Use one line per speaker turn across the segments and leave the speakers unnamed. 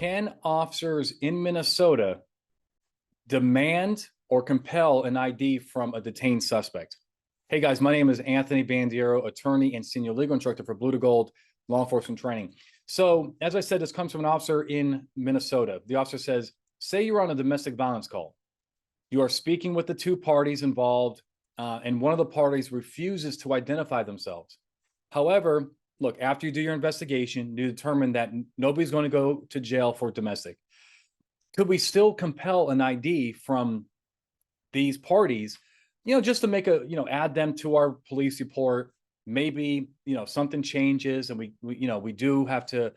Can officers in Minnesota demand or compel an ID from a detained suspect? Hey guys, my name is Anthony Bandiero, attorney and senior legal instructor for Blue to Gold Law Enforcement Training. So as I said, this comes from an officer in Minnesota. The officer says, say you're on a domestic violence call. You are speaking with the two parties involved, and one of the parties refuses to identify themselves. However, look, after you do your investigation, you determine that nobody's going to go to jail for domestic. Could we still compel an ID from these parties, just to make add them to our police report? Maybe, something changes and we do have to,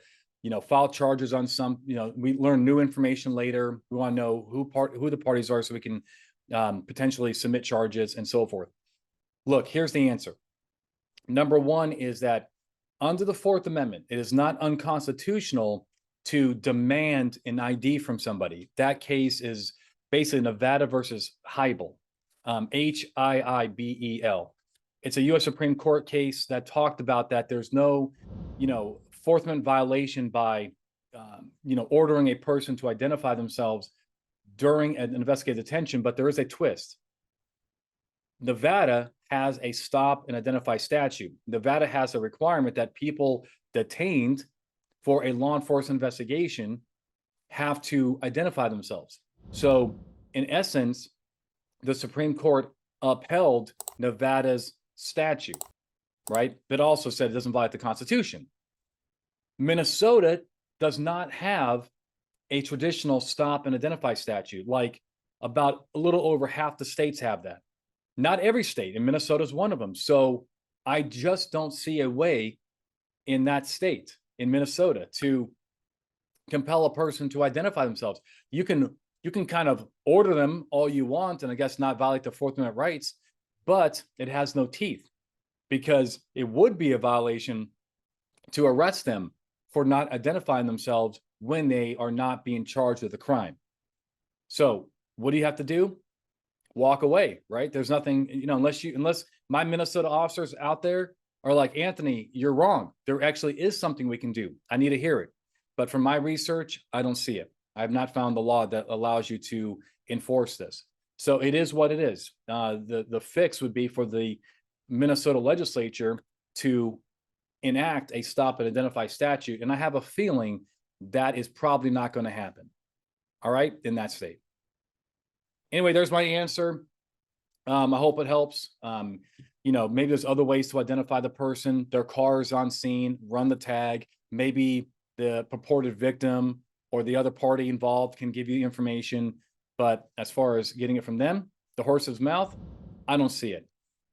file charges on some, we learn new information later. We want to know who the parties are so we can potentially submit charges and so forth. Look, here's the answer. Number one is that under the Fourth Amendment, it is not unconstitutional to demand an ID from somebody. That case is basically Nevada versus Hiibel, Hiibel. It's a U.S. Supreme Court case that talked about that. There's no, Fourth Amendment violation by, ordering a person to identify themselves during an investigative detention, but there is a twist. Nevada has a stop and identify statute. Nevada has a requirement that people detained for a law enforcement investigation have to identify themselves. So in essence, the Supreme Court upheld Nevada's statute, right? But also said it doesn't violate the Constitution. Minnesota does not have a traditional stop and identify statute. Like about a little over half the states have that. Not every state, and Minnesota is one of them. So I just don't see a way in that state, in Minnesota, to compel a person to identify themselves. You can kind of order them all you want, and I guess not violate the Fourth Amendment rights, but it has no teeth, because it would be a violation to arrest them for not identifying themselves when they are not being charged with a crime. So what do you have to do? Walk away, right? There's nothing, unless my Minnesota officers out there are like, Anthony, you're wrong. There actually is something we can do. I need to hear it. But from my research, I don't see it. I have not found the law that allows you to enforce this. So it is what it is. The fix would be for the Minnesota legislature to enact a stop and identify statute. And I have a feeling that is probably not going to happen. All right, in that state. Anyway, there's my answer. I hope it helps. Maybe there's other ways to identify the person. Their car is on scene, run the tag. Maybe the purported victim or the other party involved can give you information. But as far as getting it from them, the horse's mouth, I don't see it.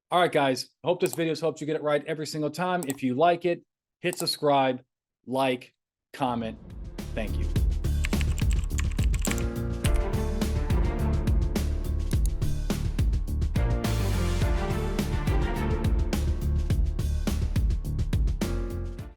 All right, guys, I hope this video has helped you get it right every single time. If you like it, hit subscribe, like, comment. Thank you.